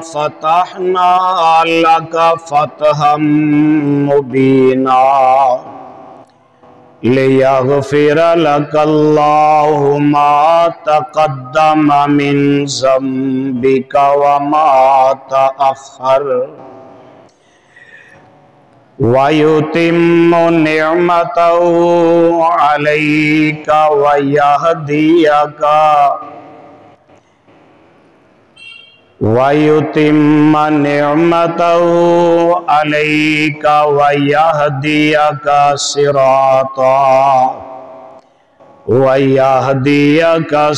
فتحنا لك فتحا مبینا لِيَغْفِرَ لَكَ اللَّهُ مَا تَقَدَّمَ مِنْ ذَنْبِكَ وَمَا تَأَخَّرَ وَيُتِمُّ نِعْمَتَهُ عَلَيْكَ وَيَهْدِيَكَ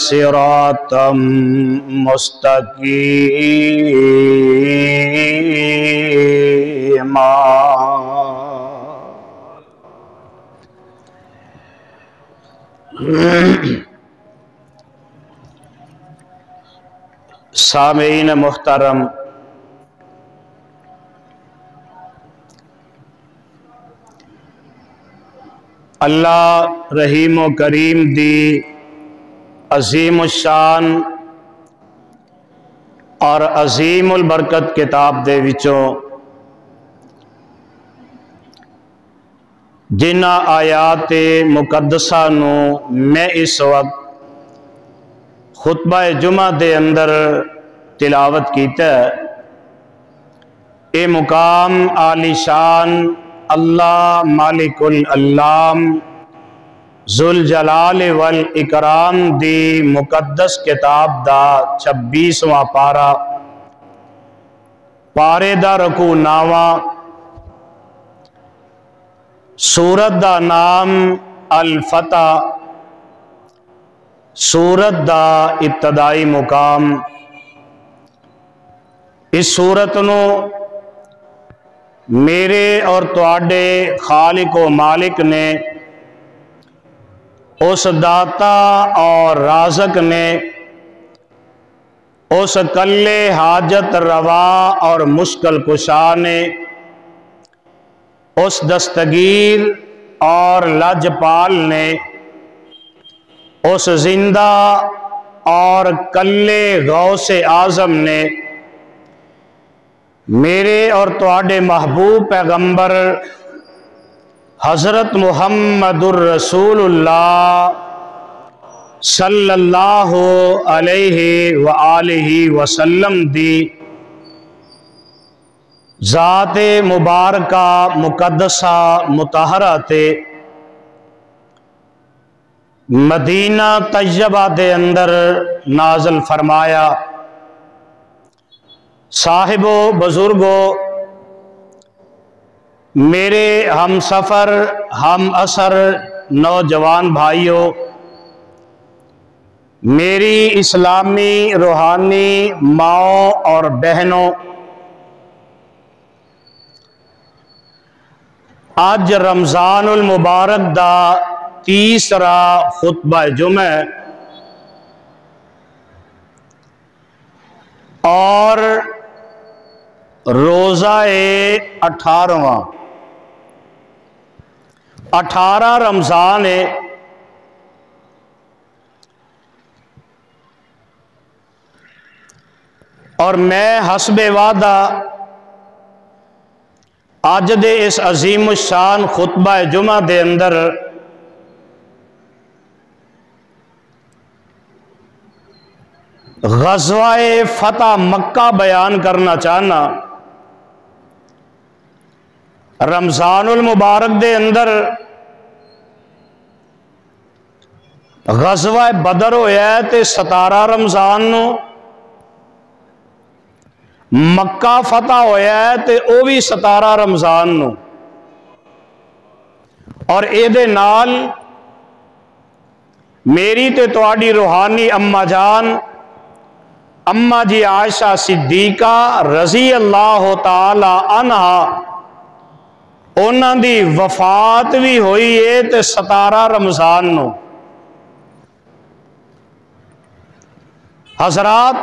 صِرَاطًا مُسْتَقِيمًا۔ سامعین محترم، اللہ رحیم و کریم دی عظیم الشان اور عظیم البرکت کتاب دے وچوں جنہ آیات مقدسہ نو میں اس وقت خطبہ جمعہ دے اندر تلاوت کیتا ہے، اے مقام عالی شان اللہ مالک العلام ذوالجلال والاکرام دی مقدس کتاب دا 26واں پارا، پارے دا رکوع 9واں، سورت دا نام الفتح، سورت دا ابتدائی مقام۔ اس سورت نو میرے اور تواڈے خالق و مالک نے، اس داتا اور رازق نے، اس کلے حاجت روا اور مشکل کشا نے، اس دستگیر اور لاجپال نے، اس زندہ اور کلے غوث اعظم نے میرے اور تواڈے محبوب پیغمبر حضرت محمد الرسول اللہ صلی اللہ علیہ وآلہ وسلم دی ذات مبارکہ مقدسہ مطہرہ تے مدینہ طیبہ دے اندر نازل فرمایا۔ صاحبو بزرگو، میرے ہم سفر ہم اثر نوجوان بھائیوں، میری اسلامی روحانی ماؤں اور بہنوں، آج رمضان المبارک دا تیسرا خطبہ جمعہ اور روزہ 18واں، 18 رمضان ہے۔ اور میں حسب وعدہ آج دے اس عظیم الشان خطبہ جمعہ دے اندر غزوہ فتح مکہ بیان کرنا چاہنا۔ رمضان المبارک دے اندر غزوہ بدر ہویا ہے تے 17 رمضان نو، مکہ فتح ہویا ہے تے او بھی 17 رمضان نو، اور اے دے نال میری تے تواڈی روحانی اما جان اما جی عائشہ صدیقہ رضی اللہ تعالی عنہا، انہاں دی وفات بھی ہوئی ہے تے 17 رمضان نو۔ حضرات،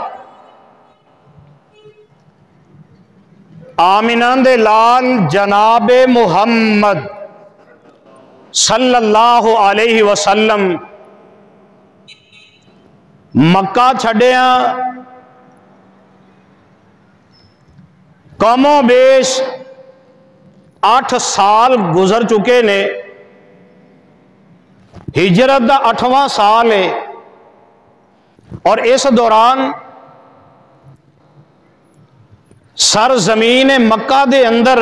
آمینہ دے لال جناب محمد صلی اللہ علیہ وسلم مکہ چھڑیاں کم و بیش 8 سال گزر چکے نے، ہجرت دا 8واں سال ہے، اور اس دوران سرزمین مکہ دے اندر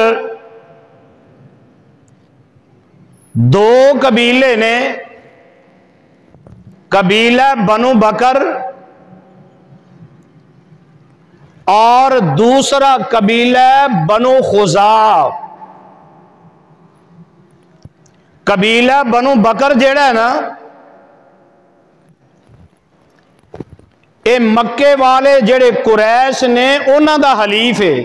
2 قبیلے نے، قبیلہ بنو بکر اور دوسرا قبیلہ بنو خزاع۔ قبیلہ بنو بکر جیڑا ہے نا، اے مکے والے جڑے قریش نے انہاں دا حلیف ہے۔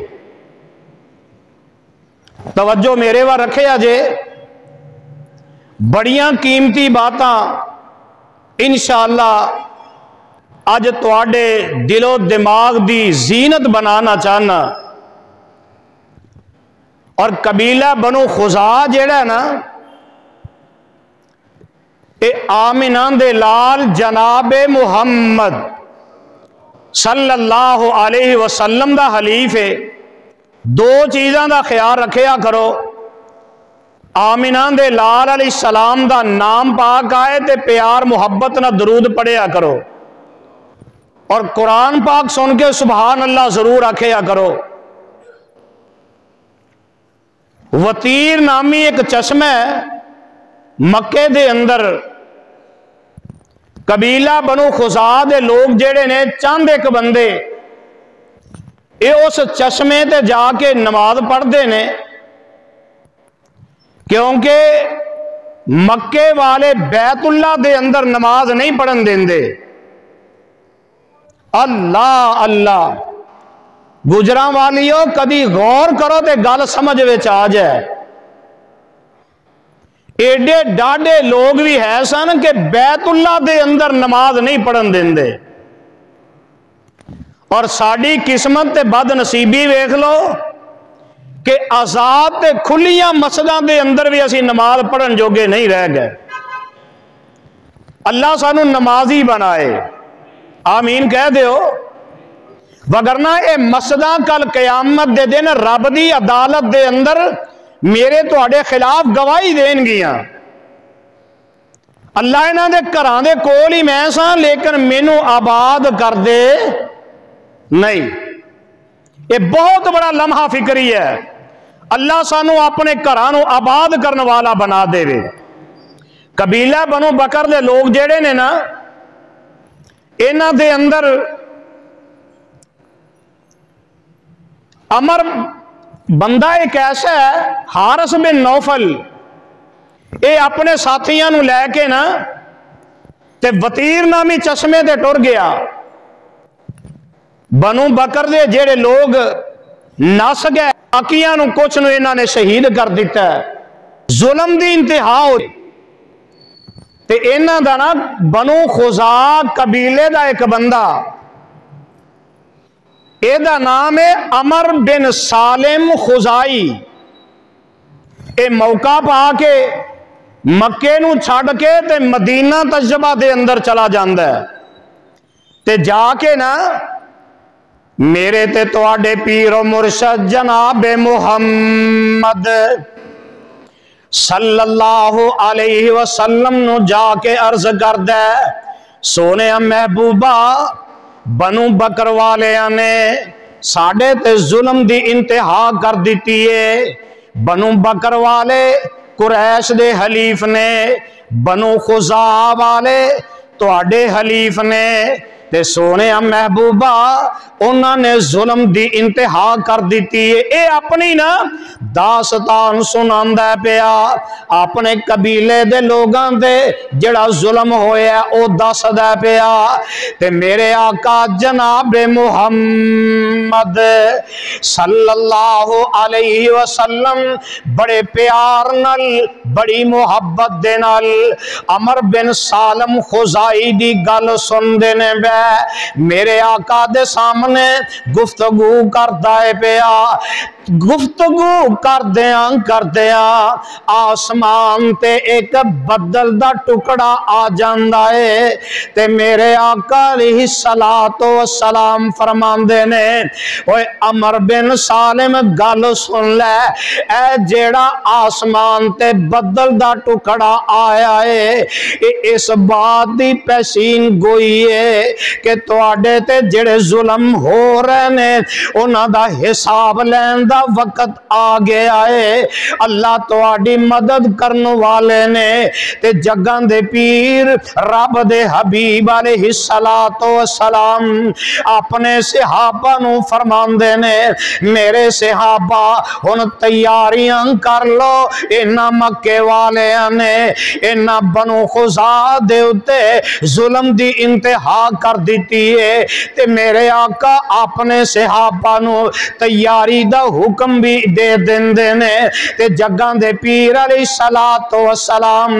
توجہ میرے وہاں رکھے آجے، بڑیاں قیمتی باتاں انشاءاللہ اج تواڈے دل و دماغ دی زینت بنانا چاہنا۔ اور قبیلہ بنو خزاع جیڑا ہے نا، اے آمنہ دے لال جناب محمد صلی اللہ علیہ وسلم دا حلیف ہے۔ 2 چیزاں دا خیال رکھیا کرو، آمنہ دے لال علیہ السلام دا نام پاک آئے تے پیار محبت نہ درود پڑھیا کرو، اور قرآن پاک سن کے سبحان اللہ ضرور آکھیا کرو۔ وطیر نامی ایک چشمہ ہے مکے دے اندر، قبیلہ بنو خزاع دے لوگ جیڑے نے چند ایک بندے اے اس چشمے تے جا کے نماز پڑھ دے نے، کیونکہ مکے والے بیت اللہ دے اندر نماز نہیں پڑھن دیندے۔ اللہ اللہ گجراں والیو کدی غور کرو تے گل سمجھ وچ آ جائے۔ ایڈے ڈاڈے لوگ بھی ہے سن کہ بیت اللہ دے اندر نماز نہیں پڑھن دیندے، اور ساڈی قسمت تے بد نصیبی ویکھ لو کہ آزاد تے کھلیاں مسجداں دے اندر بھی اسی نماز پڑھن جوگے نہیں رہ گئے۔ اللہ سانو نمازی بنائے، آمین کہہ دیو، وگرنہ اے مسجداں کل قیامت دے دن رب دی عدالت دے اندر میرے تواڈے خلاف گواہی دین گیاں۔ اللہ انہاں دے گھراں دے کول ہی میں ساں، لیکن مینوں آباد کر دے نہیں۔ یہ بہت بڑا لمحہ فکری ہے، اللہ سانو اپنے گھراں نوں آباد کرن والا بنا دے وے۔ قبیلہ بنو بکر دے لوگ جیڑے نے نا، انہاں دے اندر عمر بندہ ایک ایسا ہے، حارث بن نوفل، اے اپنے ساتھیاں نو لے کے نا تے وطیر نامی چشمے تے ٹر گیا۔ بنو بکر دے جیڑے لوگ نس گئے، باقیاں نو کچھ نو انہاں نے شہید کر دیتا ہے۔ ظلم دی انتہا ہوئی تے انہاں دا نا بنو خزاع قبیلے دا ایک بندہ، اے دا نام ہے عمر بن سالم خزائی، اے موقع پا کے مکے نو چھڑ کے تے مدینہ تجربہ دے اندر چلا جاندہ ہے، تے جا کے نا میرے تے تواڈے پیر و مرشد جناب محمد صلی اللہ علیہ وسلم نو جا کے عرض کردہ، سونے محبوبہ بنو بکر والیاں نے ساڑھے تے ظلم دی انتہا کر دیتی ہے۔ بنو بکر والے قریش دے حلیف نے، بنو خزاع والے تواڈے حلیف نے، تے سونے محبوبہ انہاں نے ظلم دی انتہا کر دیتی ہے۔ اے اپنی نا داستان سناندہ پیا، اپنے قبیلے دے لوگاں دے جڑا ظلم ہویا او دسدا پیا، تے میرے آقا جناب محمد صلی اللہ علیہ وسلم بڑے پیار نال، بڑی محبت دے نال عمر بن سالم خزائی دی گل سن دینے بے میرے آقا دے سامنے گفتگو کردہ پیا۔ گفتگو کردیاں آسمان تے ایک بدل دا ٹکڑا آ جاندا ہے تے میرے آقا علیہ الصلوۃ والسلام فرماندے نے اوے عمر بن سالم گل سن لے اے جیڑا آسمان تے بدل دا ٹکڑا آیا ہے اس بات دی پیشین گوئی ہے کہ تواڈے تے جڑے ظلم ہو رہے نے انہاں دا حساب لین دا وقت آ گیا ہے اللہ تواڈی مدد کرن والے نے تے جگاں دے پیر رب دے حبیب علیہ الصلوۃ والسلام اپنے صحابہ نو فرماندے نے میرے صحابہ ہن تیاریاں کر لو انہاں مکے والیاں نے انہاں بنو خزاعہ دے اتے ظلم دی انتہا کر دیتی ہے تے میرے آقا اپنے صحابہ نو تیاری دا حکم بھی دے دندے نے تے جگاں دے پیر علیہ الصلوۃ والسلام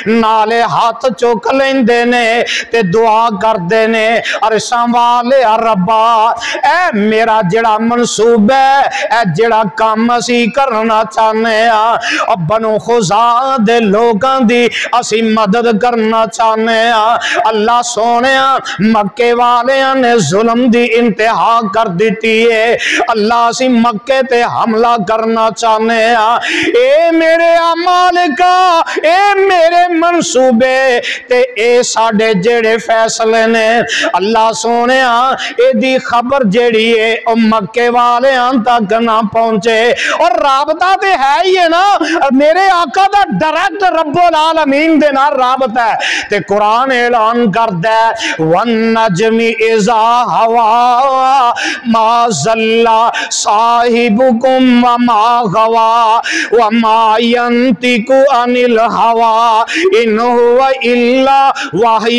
نالے ہاتھ چوک لیندے نے تے دعا کردے نے عرشاں والے ربا اے میرا جڑا منصوب ہے اے جڑا کام اسی کرنا چاہنے ہاں بنو خزاعہ دے لوگاں دی اسی مدد کرنا چاہنے ہاں اللہ سونیا مکے والیاں نے ظلم دی انتہا کر دیتی ہے اللہ سی مکے تے حملہ کرنا چاہنے ہاں اے میرے مالکا اے میرے منصوبے تے اے ساڈے جڑے فیصلے نے اللہ سونیا اے دی خبر جڑی ہے او مکے والیاں تک نہ پہنچے اور رابطہ تے ہے ہی ہے نا میرے آقا دا ڈائریکٹ رب العالمین دے نال رابطہ ہے تے قرآن اعلان کردا ہے والنجم اذا ہوا ما ضل صاحبکم وما غوا وما ينطق عن الهوى ان هو الا وحی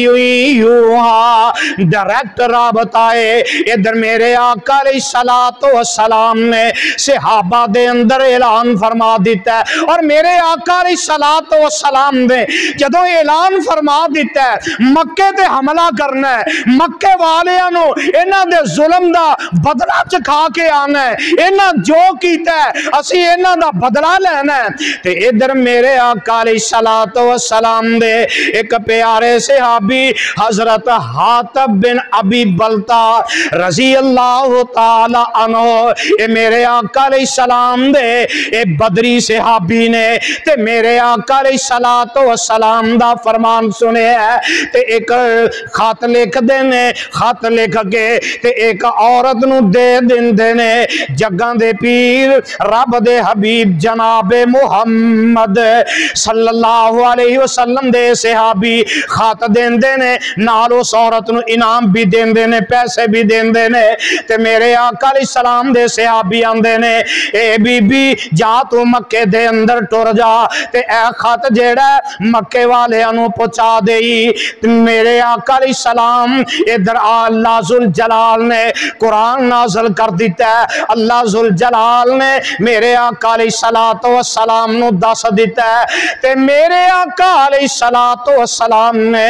یوحی ڈائریکٹ رابطہ ہے ادھر میرے آقا علیہ الصلوۃ والسلام نے صحابہ دے اندر اعلان فرما دیتا ہے اور میرے آقا علیہ الصلوۃ والسلام نے جدوں اعلان فرما دیتا ہے مکے تے حملہ کرنا ہے مکے والیاں نو انہاں دے ظلم دا بدلہ چکھا کے آنا ہے انہاں جو کیتا ہے اسی انہاں دا بدلہ لینا ہے تے ادھر میرے آقا علیہ الصلوۃ والسلام دے ایک پیارے صحابی حضرت حاتب بن ابی بلتا رضی اللہ تعالی عنہ اے میرے آقا علیہ السلام دے اے بدری صحابی نے تے میرے آقا علیہ الصلوۃ والسلام دا فرمان سنے ہے تے ایک خط لکھ دینے خط لکھ کے تے ایک عورت نو دے دندے نے جگاں دے پیر رب دے حبیب جناب محمد صلی اللہ علیہ وسلم دے صحابی خط دیندے نے نال اس عورت نو انعام بھی دیندے نے پیسے بھی دیندے نے تے میرے آقا علیہ السلام دے صحابی آندے نے اے بی بی جا تو مکے دے اندر ٹر جا تے اے خط جیڑا مکے والے انو پہنچا دئی میرے آقا علیہ السلام ادھر اللہ ذوالجلال نے قرآن نازل کر دیتا ہے اللہ ذوالجلال نے میرے آقا علیہ الصلوۃ والسلام نو دس دیتا ہے تے میرے آقا علیہ الصلوۃ والسلام نے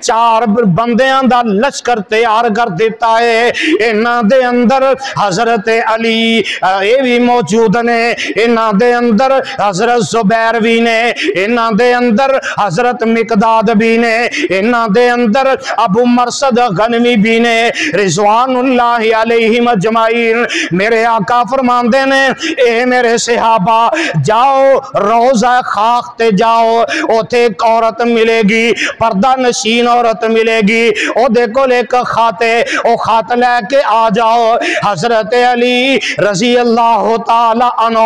4 بندیاں دا لشکر تیار کر دیتا ہے انہاں دے اندر حضرت علی اے بھی موجود نے انہاں دے اندر حضرت زبیر بھی نے انہاں دے اندر حضرت مقداد بھی نے انہاں دے اندر ابو مرصد غنوی بھی نے رضوان اللہ علیہم اجمعین میرے آقا فرماندے نے اے میرے صحابہ جاؤ روضہ خاک تے جاؤ اوتھے ایک عورت ملے گی پردہ نشین عورت ملے گی او دیکھو لے کے خاتے او خات لے کے آ جاؤ حضرت علی رضی اللہ تعالی عنہ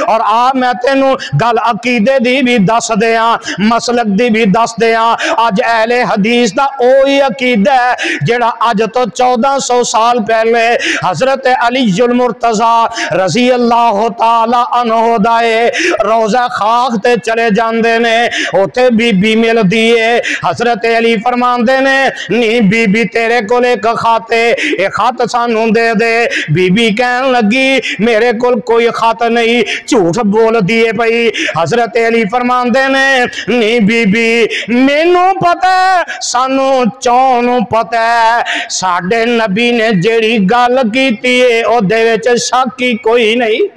اور میں تینوں گل عقیدے دی بھی دس دیاں مسلک دی بھی دس دیاں اج اہل حدیث دا اوہی عقیدہ ہے جڑا اج تو 1400 سال پہلے حضرت علی المرتضی رضی اللہ تعالی عنہ دائے روضہ خاک تے چلے جاندے نے اوتھے بی بی مل دیئے حضرت علی فرماندے نے نہیں بی بی تیرے کو لے کے خاتے اے خات سانوں دے دے بی بی کہن لگی میرے کول کوئی خط نہیں جھوٹ بول دیے بھئی حضرت علی فرماندے نے نہیں بی بی مینوں پتہ ہے سانوں چونوں پتہ ہے ساڈے نبی نے جیڑی گل کیتی ہے او دے وچ شک ہی کوئی نہیں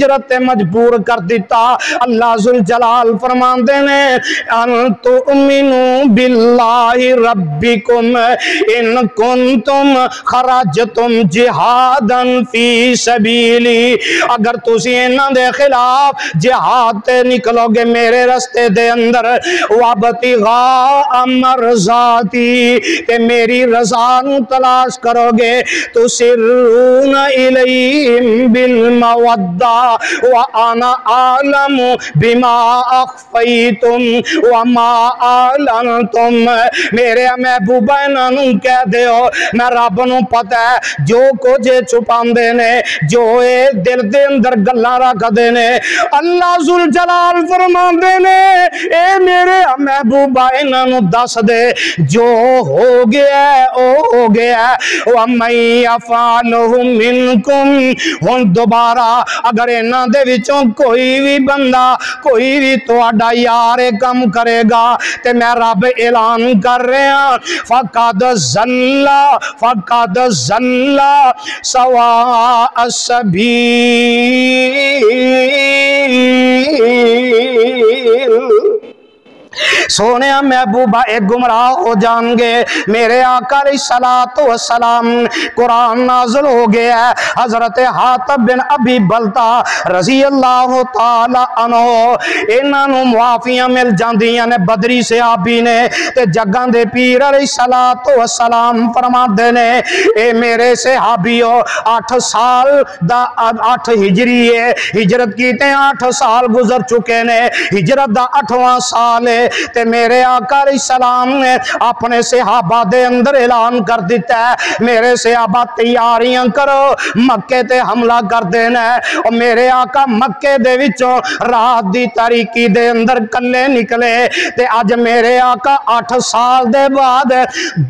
ہجرت مجبور کر دیتا۔ اللہ ذوالجلال فرماندے نے ان تؤمنوا باللہ ربکم ان کنتم خرجتم جہادا فی سبیلی، اگر تسی انہاں دے خلاف جہاد تے نکلو گے میرے رستے دے اندر، وابتغاء مرضاتی تے میری رضا نو تلاش کرو گے، تسرون الیہم بالمودہ وانا اعلم بما اخفیتم وما اعلنتم، میرے محبوبہ انہوں کہہ دیو میں رب نو پتہ ہے جو کچھ چھپاندے نے، جو اے دل دے اندر گلاں رکھ دے نے۔ اللہ ذوالجلال فرماندے نے اے میرے محبوبہ انہوں دس دے جو ہو گیا ہے او ہو گیا ہے، وَمَن يَفْعَلْهُ مِنْكُمْ، ہن دوبارہ اگر انہاں دے وچوں کوئی بھی بندہ کوئی بھی تہاڈا یار کم کرے گا تے میں رب اعلان کر رہا فَقَدْ ضَلَّ سَوَاءَ السَّبِيلِ، سونے محبوبہ ایک گمراہ ہو جان گے۔ میرے آقا علیہ السلام قرآن نازل ہو گیا ہے، حضرت حاتب بن ابی بلتا رضی اللہ تعالی عنہ انہاں نو معافیاں مل جاندیاں نے بدری صحابی نے، تے جگاں دے پیر علیہ السلام فرماندے نے اے میرے صحابیو 8 سال دا 8 ہجری ہے، ہجرت کیتے 8 سال گزر چکے نے، ہجرت دا 8واں سال ہے، تے میرے آقا علیہ السلام نے اپنے صحابہ دے اندر اعلان کر دیتا ہے میرے صحابہ تیاریاں کرو مکے تے حملہ کر دینا ہے، اور میرے آقا مکے دے وچوں رات دی تاریکی دے اندر کلے نکلے، تے اج میرے آقا 8 سال دے بعد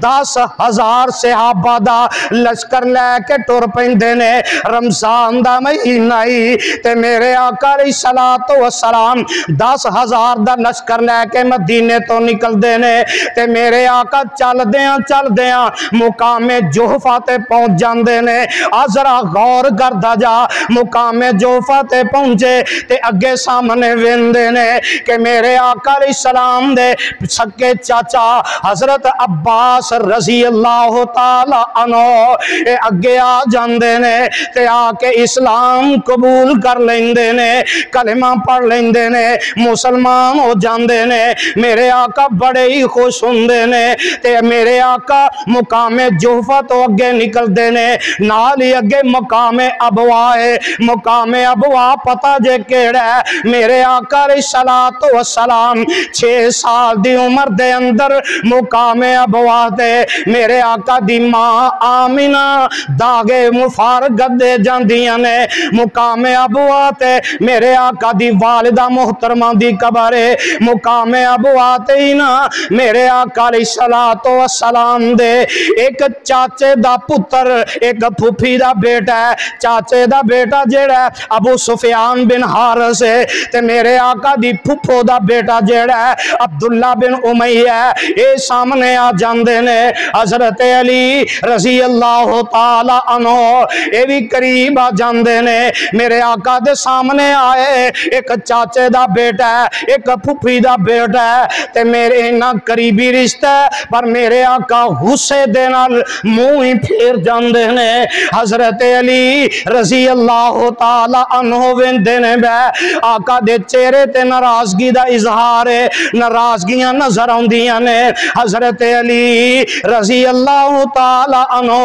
10,000 صحابہ دا لشکر لے کے ٹر پیندے نے، رمضان دا مہینہ ہی تے میرے آقا علیہ السلام 10,000 دا لشکر لے کے مدینے تو نکل دینے، تے میرے آقا چل دیاں مقام جوفہ تے پہنچ جاندے نے۔ ذرا غور کردا جا، مقام جوفہ تے پہنچے تے اگے سامنے ویندے نے کہ میرے آقا علیہ السلام دے سکے چاچا حضرت عباس رضی اللہ تعالی عنہ اے اگے آ جاندے نے تے آ کے اسلام قبول کر لیندے نے، کلمہ پڑھ لیندے نے، مسلمان ہو جاندے نے۔ میرے آقا بڑے ہی خوش ہوندے نے تے میرے آقا مقام جوفہ تو اگے نکل دینے، نال ہی اگے مقام ابوا ہے، مقام ابوا پتہ جے کیڑا ہے، میرے آقا علیہ السلام 6 سال دی عمر دے اندر مقام ابوا تے میرے آقا دی ماں آمینہ داغے مفارقت دے جاندیاں نے، مقام ابوا تے میرے آقا دی والدہ محترمہ دی قبر ہے، مقام ابوا تے ہی نا میرے آقا علیہ السلام دے ایک چاچے دا پتر ایک پھوپھی دا بیٹا ہے، چاچے دا بیٹا جیڑا ہے ابو سفیان بن حارث ہے، تے میرے آقا دی پھوپھو دا بیٹا جیڑا ہے عبداللہ بن امیہ ہے، اے سامنے آ جاندے نے۔ حضرت علی رضی اللہ تعالی عنہ اے بھی قریب آ جاندے نے، میرے آقا دے سامنے آئے، ایک چاچے دا بیٹا ہے ایک پھوپھی دا بیٹا ہے، تے میرے انہاں قریبی رشتہ ہے پر میرے آقا غصے دے نال منہ ہی پھیر جاندے نے۔ حضرت علی رضی اللہ تعالی عنہ ویندے نے بے آقا دے چہرے تے ناراضگی دا اظہار ہے، ناراضگیاں نظر آندیاں نے۔ حضرت علی رضی اللہ تعالی عنہ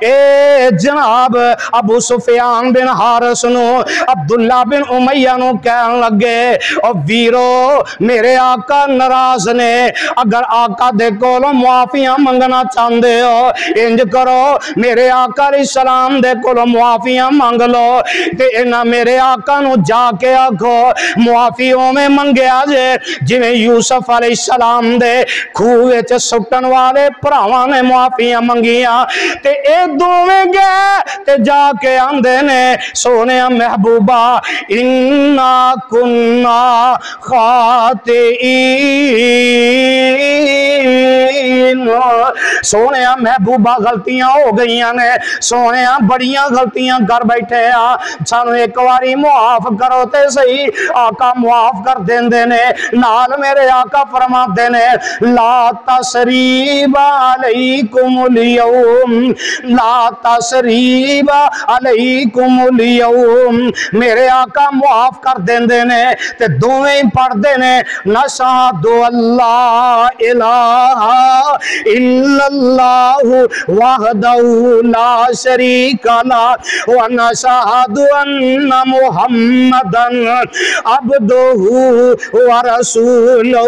اے جناب ابو سفیان بن حارث نو عبداللہ بن امیہ نو کہن لگے او ویرو میرے آقا ناراض نے، اگر آقا دے کولوں معافیاں منگنا چاندے ہو انج کرو میرے آقا علیہ السلام دے کولوں معافیاں مانگ لو، تے انہاں میرے آقا نو جا کے آکھو معافیوں میں منگیا جے جویں یوسف علیہ السلام دے کھوہ وچ سٹن والے بھراواں نے معافیاں منگیاں، تے اے دوویں گئے تے جا کے آندے نے سونیا محبوبہ انا کننا خاطئین سونے محبوبہ غلطیاں ہو گئی نے، سونے بڑیاں غلطیاں کر بیٹھے سانو ایک واری معاف کرو تے صحیح۔ آقا معاف کر دیندے نے، نال میرے آقا فرماتے نے لا تسریب علیکم اليوم، لا تسریب علیکم اليوم، میرے آقا معاف کر دیندے نے تے دوویں پڑھ دے نے نشہد اللہ الہ الا اللہ وحدہ لا شریک لہ ونشہد ان محمدا عبدہ ورسولہ۔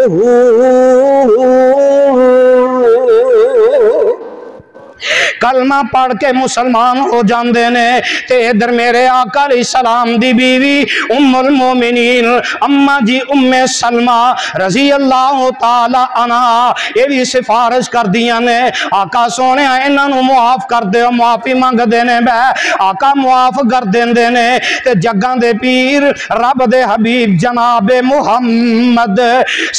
کلمہ پڑھ کے مسلمان ہو جاندے نے تے ادھر میرے آقا علیہ السلام دی بیوی ام المومنین اما جی ام سلمہ رضی اللہ تعالی عنہ یہ بھی سفارش کر دیا نے آقا سونے انہاں نو معاف کر دے، معافی مانگ دینے بے آقا معاف کر دیندے نے تے جگاں دے پیر رب دے حبیب جناب محمد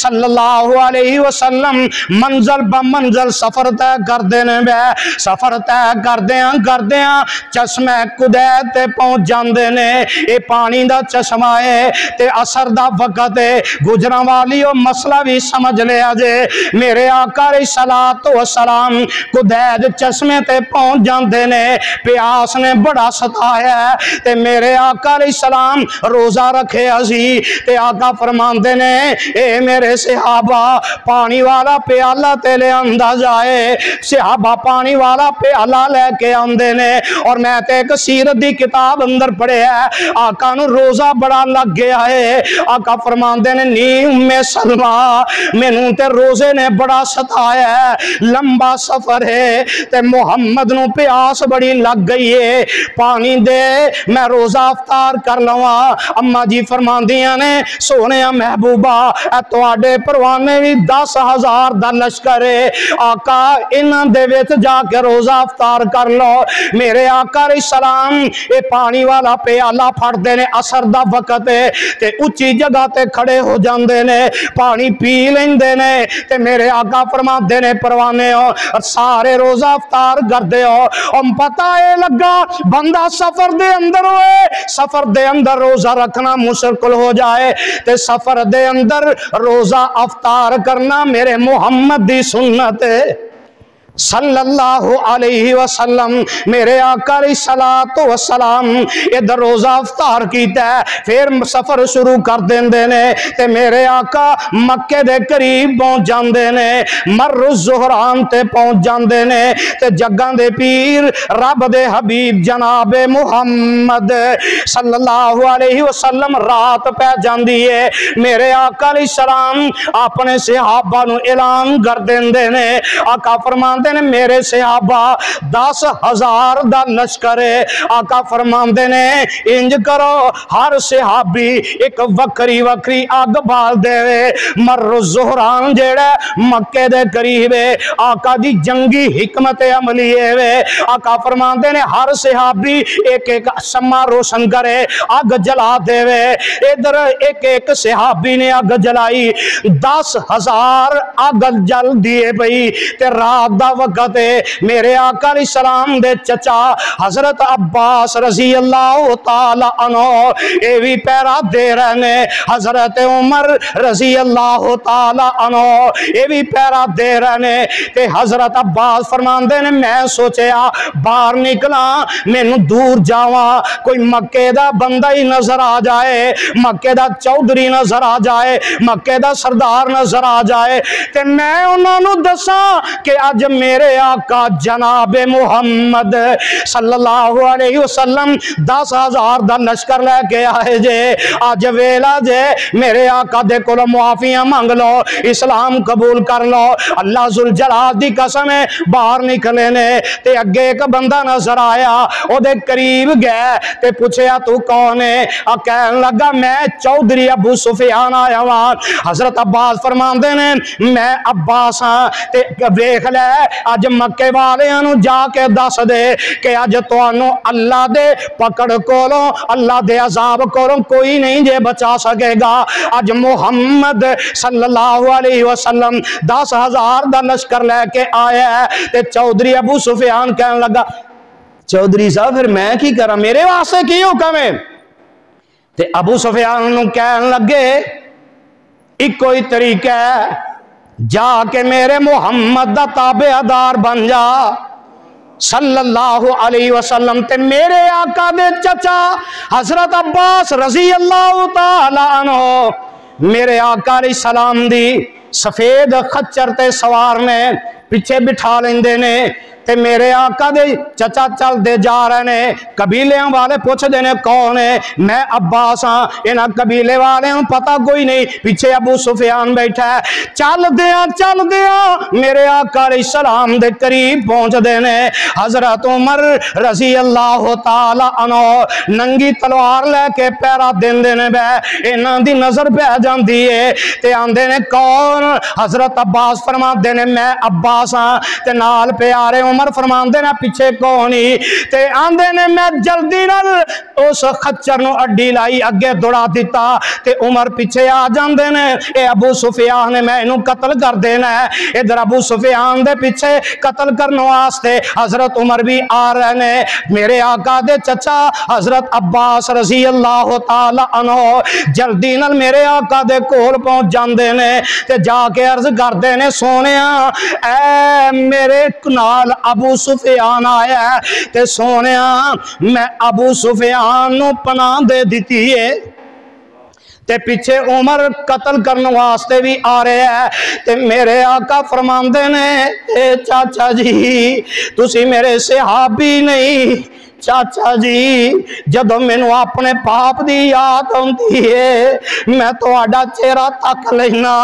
صلی اللہ علیہ وسلم منزل بمنزل سفر طے کر دینے بے، سفر طے کردیاں چشمہ قدید تے پہنچ جاندے نے، اے پانی دا چشمہ ہے تے اثر دا وقت ہے، گجراں والی او مسئلہ بھی سمجھ لیا جے۔ میرے آقا علیہ السلام قدید چشمے تے پہنچ جاندے نے، پیاس نے بڑا ستایا ہے تے میرے آقا علیہ السلام روزہ رکھے اسی تے آقا فرماندے نے اے میرے صحابہ پانی والا پیالہ تے لے آندا جائے، صحابہ پانی والا پیالہ لے کے آندے نے، اور میں تے ایک سیرت دی کتاب اندر پڑھے ہے آقا نو روزہ بڑا لگ گیا ہے، آقا فرماندے نے نی ام سلمہ مینوں تے روزے نے بڑا ستایا ہے، لمبا سفر ہے تے محمد نو پیاس بڑی لگ گئی ہے، پانی دے میں روزہ افطار کر لواں۔ اما جی فرماندیاں نے سونے محبوبہ اے تواڈے پروانے بھی 10,000 دا لشکر ہے، آقا انہاں دے وچ جا کے روزہ افطار کر لو۔ میرے آقا علیہ السلام اے پانی والا پیالہ پھڑ دے نے، اثر دا وقت ہے تے اچھی جگہ تے کھڑے ہو جاندے نے، پانی پی لیندے نے تے میرے آقا فرماندے نے پروانے ہو سارے روزہ افطار کر دے ہو، ہم پتہ اے لگا بندہ سفر دے اندر ہوئے، سفر دے اندر روزہ رکھنا مشکل ہو جائے تے سفر دے اندر روزہ افطار کرنا میرے محمد دی سنت ہے صلی اللہ علیہ وسلم۔ میرے آقا علیہ السلام ادھر روزہ افطار کیتا ہے پھر سفر شروع کر دیندے نے تے میرے آقا مکے دے قریب پہنچ جاندے نے، مر الزہران تے پہنچ جاندے نے تے جگاں دے پیر رب دے حبیب جناب محمد صلی اللہ علیہ وسلم رات پہ جاندی ہے، میرے آقا علیہ السلام اپنے صحابہ نو اعلان کر دیندے نے، آقا فرماندے نے میرے صحابہ 10,000 دا لشکر ہے، آقا فرماندے نے انج کرو ہر صحابی ایک وکری وکری آگ بال دے وے، مر الزہران جیڑے مکے دے قریب ہے، آقا دی جنگی حکمت عملی ہے وے، آقا فرماندے نے ہر صحابی ایک ایک شمع روشن کرے آگ جلا دے وے، ادھر ایک ایک صحابی نے آگ جلائی 10,000 آگ جل دیے بھئی تے رات دا وقت ہے، میرے آقا علیہ السلام دے چچا حضرت عباس رضی اللہ تعالی عنہ اے بھی پیرا دے رہنے، حضرت عمر رضی اللہ تعالی عنہ اے بھی پیرا دے رہنے تے حضرت عباس فرماندے نے میں سوچیا باہر نکلا مینوں دور جاواں کوئی مکے دا بندہ ہی نظر آ جائے، مکے دا چودھری نظر آ جائے، مکے دا سردار نظر آ جائے تے میں انہاں نو دساں کہ اج میرے آقا جناب محمد صلی اللہ علیہ وسلم 10,000 دا لشکر لے کے آئے جے، آج ویلا جے میرے آقا دے کولو معافیاں مانگ لو، اسلام قبول کر لو، اللہ ذوالجلال دی قسم ہے باہر نکلے نے تے اگے ایک بندہ نظر آیا او دے قریب گئے تے پوچھیا تو کون ہے، کہن لگا میں چودھری ابو سفیان آیا ہاں، حضرت عباس فرماندے نے میں عباس ہاں تے ویکھ لے اج مکے والیاں نو جا کے دس دے کہ اج تانوں اللہ دے پکڑ کولوں اللہ دے عذاب کولوں کوئی نہیں جے بچا سکے گا۔ اج محمد صلی اللہ علیہ وسلم 10,000 دا لشکر لے کے آیا ہے تے چودھری ابو سفیان کہنے لگا چودھری صاحب پھر میں کی کراں میرے واسطے کی حکم ہے؟ تے ابو سفیان نو کہنے لگے ایک کوئی طریقہ ہے جا کے میرے محمد دا تابعدار بن جا صلی اللہ علیہ وسلم تے میرے آقا دے چچا حضرت عباس رضی اللہ تعالی عنہ میرے آقا علیہ السلام دی سفید خچر تے سوار نے پیچھے بٹھا لیندے نے تے میرے آقا دے چچا چل دے جا رہے نے قبیلیاں والے پوچھ دینے کون ہے میں عباس ہاں انہاں قبیلے والے ہوں پتہ کوئی نہیں پیچھے ابو سفیان بیٹھا ہے چل دیا میرے آقا علیہ السلام دے قریب پہنچ دینے حضرت عمر رضی اللہ تعالی عنہ ننگی تلوار لے کے پیرا دین دینے بے انہاں دی نظر پہ جاندی ہے تے آندے نے کون حضرت عباس فرما دینے میں عباس ہاں تے نال پیارے عمر فرمان دینا پیچھے کونی تے آندے نے میں جلدی نال اس خچر نو اڈی لائی اگے دوڑا دیتا تے عمر پیچھے آ جاندے نے اے ابو سفیان نے میں انہوں قتل کر دینا ہے ادھر ابو سفیان دے پیچھے قتل کرنے واسطے حضرت عمر بھی آ رہے نے میرے آقا دے چچا حضرت عباس رضی اللہ تعالی عنہ جلدی نال میرے آقا دے کول پہنچ جاندے نے تے جا کے عرض کر دینے سونیا اے میرے نال ابو سفیان آیا ہے تے سونیا میں ابو سفیان نو پناہ دے دیتی ہے تے پیچھے عمر قتل کرنے واسطے بھی آ رہے ہیں تے میرے آقا فرماندے نے اے چاچا جی تسی میرے صحابی نہیں چاچا جی جدو مینوں اپنے پاپ دی یاد ہوندی ہے میں تہاڈا چہرہ تک لینا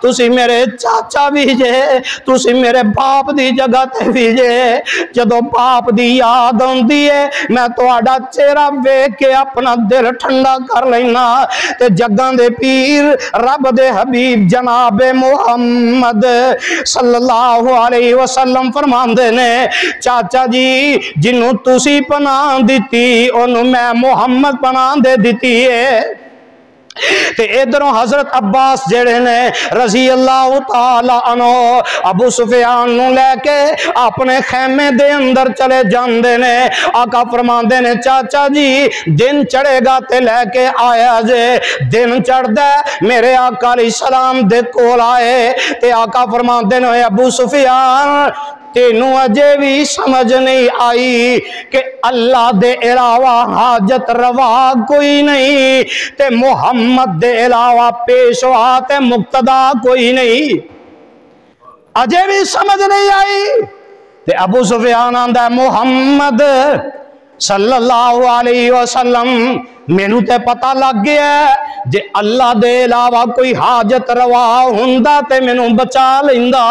تسی میرے چاچا بھی جے تسی میرے باپ دی جگہ تے بھی جے جدو باپ دی یاد ہوندی ہے میں تہاڈا چہرہ ویکھ کے اپنا دل ٹھنڈا کر لینا تے جگاں دے پیر رب دے حبیب جناب محمد صلی اللہ علیہ وسلم فرماندے نے چاچا جی جنوں تسی پناہ دیتی انہوں میں محمد پناہ دے دیتی ہے تے ادھروں حضرت عباس جڑے نے رضی اللہ تعالی عنہ ابو سفیان نو لے کے اپنے خیمے دے اندر چلے جاندے نے آقا فرماندے نے چاچا جی دن چڑھے گا تے لے کے آیا جے دن چڑھ دے میرے آقا علیہ السلام دے کول آئے تے آقا فرماندے نے ابو سفیان تینوں اجے بھی سمجھ نہیں آئی کہ اللہ دے علاوہ حاجت روا کوئی نہیں تے محمد دے علاوہ پیشوا تے مقتدا کوئی نہیں اجے بھی سمجھ نہیں آئی تے ابو سفیان آندا ہے محمد صلی اللہ علیہ وسلم مینوں تے پتہ لگ گیا ہے جے اللہ دے علاوہ کوئی حاجت روا ہوندا تے مینوں بچا لیندا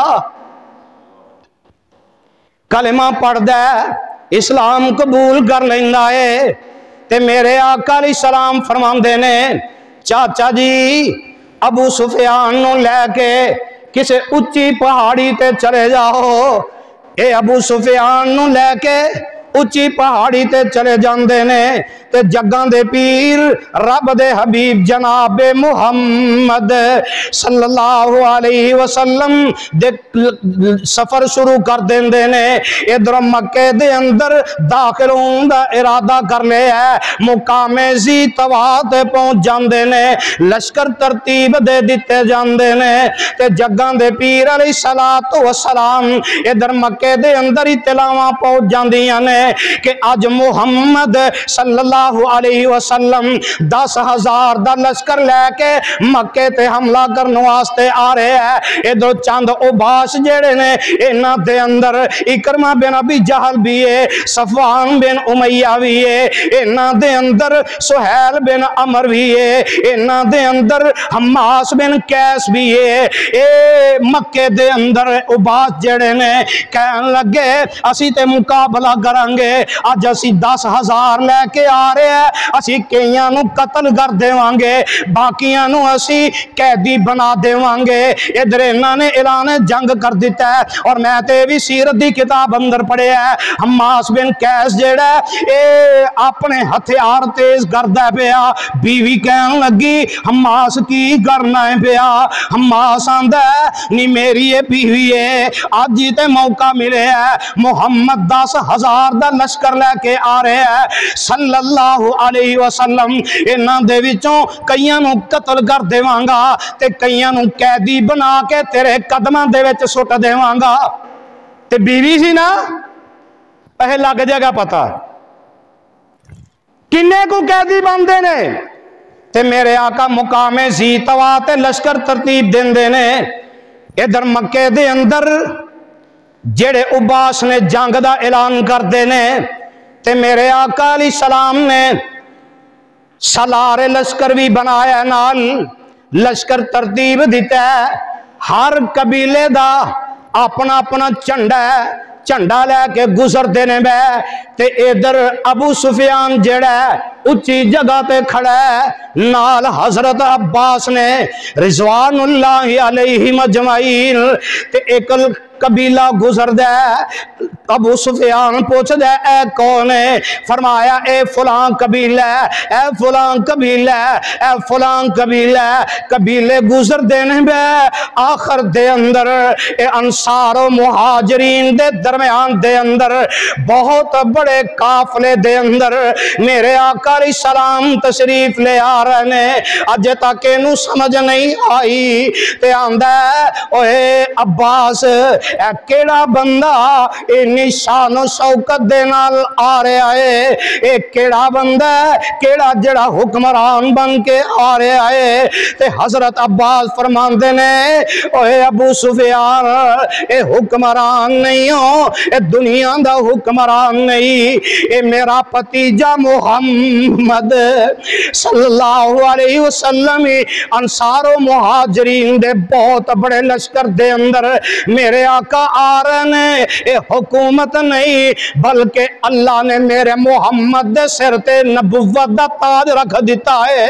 کلمہ پڑھ دے اسلام قبول کر لیندہ ہے تے میرے آقا علیہ السلام فرماندے نے چاچا جی ابو سفیان نو لے کے کسے اچھی پہاڑی تے چلے جاؤ اے ابو سفیان نو لے کے اچھی پہاڑی تے چلے جاندے نے تے جگاں دے پیر رب دے حبیب جناب محمد صلی اللہ علیہ وسلم دے سفر شروع کر دیندے نے ادھر مکے دے اندر داخل ہون دا ارادہ کر لے ہے مقام زی طوا تے پہنچ جاندے نے لشکر ترتیب دے دیتے جاندے نے تے جگاں دے پیر علیہ السلام ادھر مکے دے اندر اطلاعاں پہنچ جاندیاں نے کہ آج محمد صلی اللہ علیہ وسلم 10,000 دا لشکر لے کے مکے تے حملہ کرنے واسطے آ رہے ہیں ادھر چند اوباش جڑے نے انہاں دے اندر اکرمہ بن ابی جہل بھی ہے صفوان بن امیہ بھی ہے انہاں دے اندر سہیل بن عمر بھی ہے انہاں دے اندر حماس بن قیس بھی ہے اے مکے دے اندر اوباش جڑے نے کہن لگے اسی تے مقابلہ کرن گے، اج اسی 10,000 لے کے آ رہے ہیں، اسی کئیاں نو قتل کر دیواں گے، باقیاں نو اسی قیدی بنا دیواں گے۔ ادھر انہاں نے اعلان جنگ کر دیتا ہے، اور میں تے بھی سیرت دی کتاب اندر پڑھے ہے، حماس بن قیس جیڑا اے اپنے ہتھیار تیز کردا پیا، بیوی کہن لگی حماس کی کرنا ہے پیا، حماس آندا ہے نہیں میری یہ بیوی ہے، آج ہی تے موقع ملے ہے، محمد 10,000 دا لشکر لے کے آ رہے ہیں صلی اللہ علیہ وسلم، انہاں دے وچوں کئیاں نو قتل کر دیواں گا تے کئیاں نو قیدی بنا کے تیرے قدماں دے وچ سٹ دیواں گا۔ تے بیوی سی نا، پہلے لگ جائے گا پتہ کنے کو قیدی بندے نے، تے میرے آقا مقام زی طوا تے لشکر ترتیب دین دینے۔ ادھر مکے دے اندر جڑے عباس نے جنگ دا اعلان کر دینے، تے میرے آقا علیہ السلام نے سالار لشکر بھی بنایا، نال لشکر ترتیب دیتا ہے، ہر قبیلے دا اپنا اپنا جھنڈا ہے، جھنڈا لے کے گزر دینے بے، تے ادھر ابو سفیان جڑا ہے اچھی جگہ تے کھڑا ہے، نال حضرت عباس نے رضوان اللہ علیہ مجمعین، تے ایک قبیلہ گزر دے، ابو سفیان پوچھ دے اے کون ہے؟ فرمایا اے فلان قبیلہ ہے، اے فلان قبیلہ ہے، اے فلان قبیلہ ہے، قبیلے گزر دینے بے، آخر دے اندر اے انصار و مہاجرین دے درمیان دے اندر بہت بڑے قافلے دے اندر میرے آقا علیہ السلام تشریف لے آ رہے ہیں، اج تک انہوں سمجھ نہیں آئی، تے آندہ ہے اوے عباس اے کیڑا بندہ اے نشان و شوکت دے نال آ رہے آئے، اے کیڑا بندہ کیڑا جڑا حکمران بن کے آ رہے آئے، تے حضرت عباس فرماندے نے اوے ابو سفیان اے حکمران نہیں ہو، اے دنیا دا حکمران نہیں، اے میرا پتیجا محمد صلی اللہ علیہ وسلم انصار و مہاجرین دے بہت بڑے لشکر دے اندر میرے آقا آ رہے ہیں، اے حکومت نہیں بلکہ اللہ نے میرے محمد دے سر تے نبوت دا تاج رکھ دیتا ہے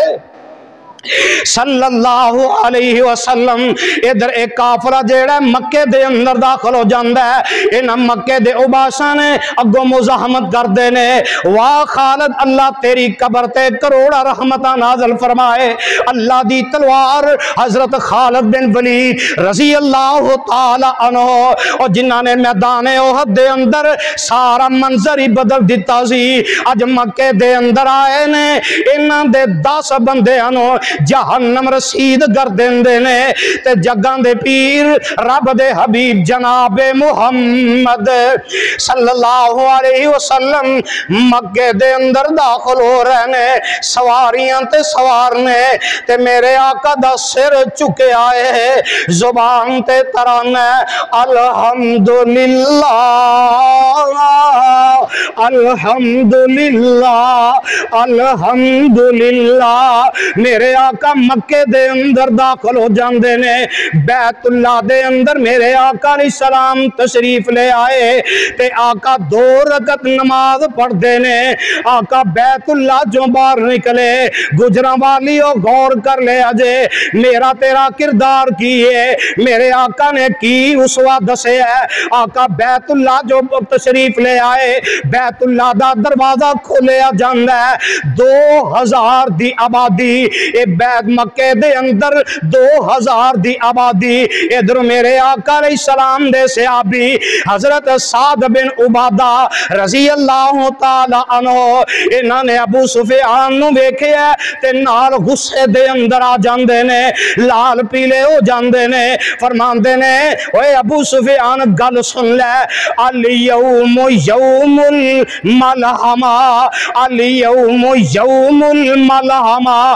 صلی اللہ علیہ وسلم۔ ادھر ایک کافرہ جیڑا مکے دے اندر داخل ہو جاندہ ہے، انہاں مکے دے عباسہ نے اگو مزاحمت کر دینے، واہ خالد اللہ تیری قبر تے کروڑا رحمتہ نازل فرمائے، اللہ دی تلوار حضرت خالد بن ولید رضی اللہ تعالی عنہ، اور جنہاں نے میدان احد دے اندر سارا منظر ہی بدل دیتا سی، اج مکے دے اندر آئے نے، انہاں دے 10 بندے انہوں جہنم رسید کر دیندے نے، تے جگاں دے پیر رب دے حبیب جناب محمد صلی اللہ علیہ وسلم مکے دے اندر داخل ہو رہے نے، سواریاں تے سوارنے، تے میرے آقا دا سر چکے آئے، زبان تے ترانے الحمدللہ الحمدللہ الحمدللہ۔ میرے آقا مکے دے اندر داخل ہو جاندے نے، بیت اللہ دے اندر میرے آقا علیہ السلام تشریف لے آئے، تے آقا 2 رکعت نماز پڑھ دینے، آقا بیت اللہ جو باہر نکلے، گجراں والیو غور کر لے اجے میرا تیرا کردار کی ہے، میرے آقا نے کی اسوہ دسے ہے، آقا بیت اللہ جو تشریف لے آئے، بیت اللہ دا دروازہ کھولیا جاندہ ہے، 2000 دی آبادی، اے بیت مکے دے اندر 2000 دی آبادی، ادھر میرے آقا علیہ السلام دے صحابی حضرت سعد بن عبادہ رضی اللہ تعالی عنہ، انہاں نے ابو سفیان نو ویکھے ہے تے نال غصے دے اندر آ جاندے نے، لال پیلے ہو جاندے نے، فرماندے نے اوے ابو سفیان گل سن لے، الیوم یوم الملحمہ، الیوم یوم الملحمہ۔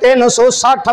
360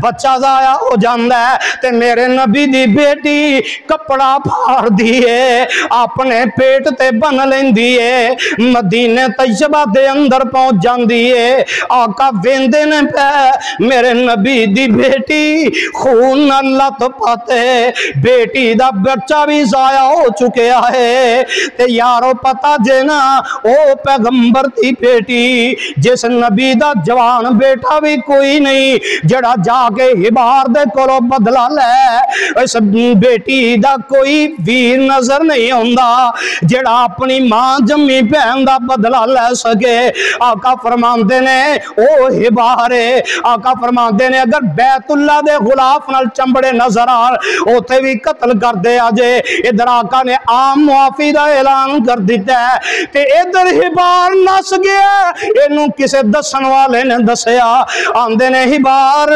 بچہ ضائع ہو جاندا ہے تے میرے نبی دی بیٹی کپڑا پھاڑ دیے اپنے پیٹ تے بن لیندی ہے مدینے طیبہ دے اندر پہنچ جاندی ہے آقا ویندے نے پہ میرے نبی دی بیٹی خون اللہ تو پاتے بیٹی دا بچہ بھی ضائع ہو چکے ہے تے یارو پتا جینا او پیغمبر دی بیٹی جس نبی دا جوان بیٹا بھی کوئی نہیں جڑا جا کے ہبار دے کولو بدلا لے اس بیٹی دا کوئی ویر نظر نہیں ہوندا جڑا اپنی ماں جمی بہن دا بدلا لے سکے آقا فرماندے نے او ہبارے آقا فرماندے نے اگر بیت اللہ دے غلاف نال چمبڑے نظر آن اوتھے بھی قتل کر دے آجے ادھر آقا نے عام معافی دا اعلان کر دیتا ہے تے ادھر ہبار نس گیا اینو کسے دسن والے نے دسیا آندے نے ہبار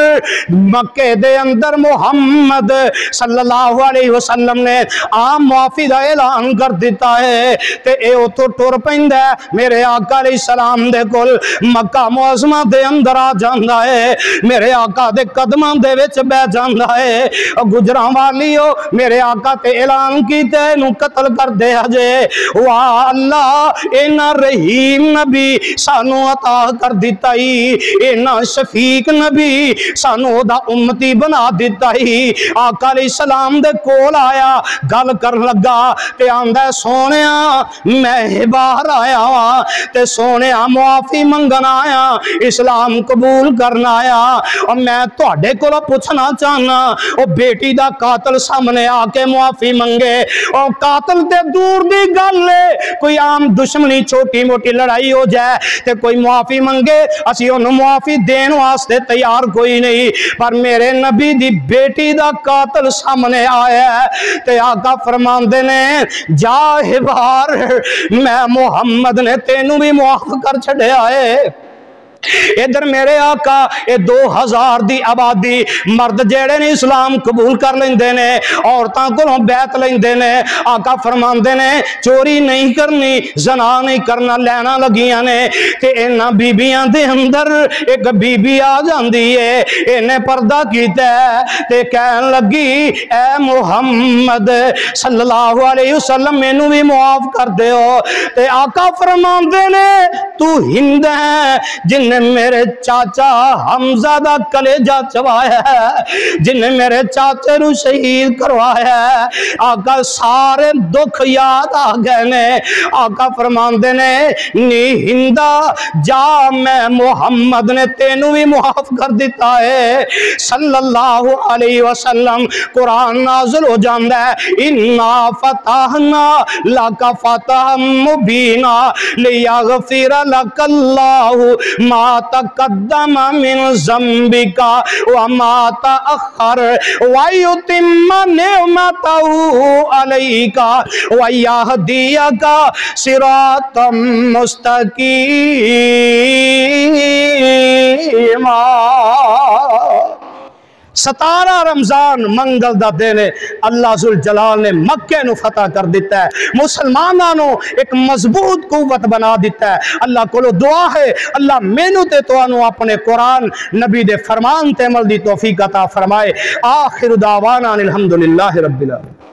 مکے دے اندر محمد صلی اللہ علیہ وسلم نے عام معافی دا اعلان کر دیتا ہے تے اے اتو ٹر پیندا ہے میرے آقا علیہ السلام دے کول مکہ معظمہ دے اندر آ جاندا ہے میرے آقا دے قدماں دے وچ بہ جاندا ہے گجراں والیو میرے آقا تے اعلان کیتے نو قتل کر دے جے واہ اللہ اینا رحیم نبی سانو عطا کر دیتا ہی اینا شفیق نبی سانو دا امتی بنا دیتا ہی آقا علیہ السلام دے کول آیا گل کر لگا تے آندہ سونیا میں باہر آیا ہوا تے سونیا معافی منگن آیا اسلام قبول کرنا آیا اور میں توڑے کو پوچھنا چاہنا اور بیٹی دا قاتل سامنے آکے معافی منگے اور قاتل تے دور دی گل لے کوئی عام دشمنی چھوٹی موٹی لڑائی ہو جائے تے کوئی معافی منگے اسی انہوں معافی دین واسطے تیار کوئی نہیں پر میرے نبی دی بیٹی دا قاتل سامنے آیا ہے تے آقا فرماندے نے جا ہبار میں محمد نے تینوں بھی معاف کر چھڑے آئے ادھر میرے آقا اے 2000 دی آبادی مرد جیڑے نے اسلام قبول کر لیندے نے عورتاں کو بیعت لیندے نے آقا فرماندے نے چوری نہیں کرنی زنا نہیں کرنا لینا لگیاں نے کہ انہاں بیبیاں دے اندر ایک بی بی آ جاندی ہے انہیں پردہ کیتا ہے تے کہن لگی اے محمد صلی اللہ علیہ وسلم مینوں بھی معاف کر دے ہو تے آقا فرماندے نے تو ہند ہے جن نے میرے چاچا حمزہ دا کلیجہ چوایا ہے جن نے میرے چاچے رو شہید کروایا ہے آقا سارے دکھ یاد آ گئے نے آقا فرماندے نے نی ہندہ جا میں محمد نے تینوں بھی معاف کر دیتا ہے صلی اللہ علیہ وسلم قرآن نازل ہو جاندہ ہے اِنَّا فَتَحْنَا لَكَ فَتَحًا مُبِينًا لِيَغْفِرَ لَكَ اللَّهُ مَا تقدم من ذنبك وما تأخر ويتم نعمته عليك ويهديك صراطا مستقيما 17 رمضان منگل دا دن اللہ ذوالجلال نے مکہ نو فتح کر دیتا ہے مسلمانانو ایک مضبوط قوت بنا دیتا ہے اللہ کو دعا ہے اللہ مینو تے تو انو اپنے قرآن نبی دے فرمان تے عمل دی توفیق عطا فرمائے آخر دعوانا الحمدللہ رب العالمین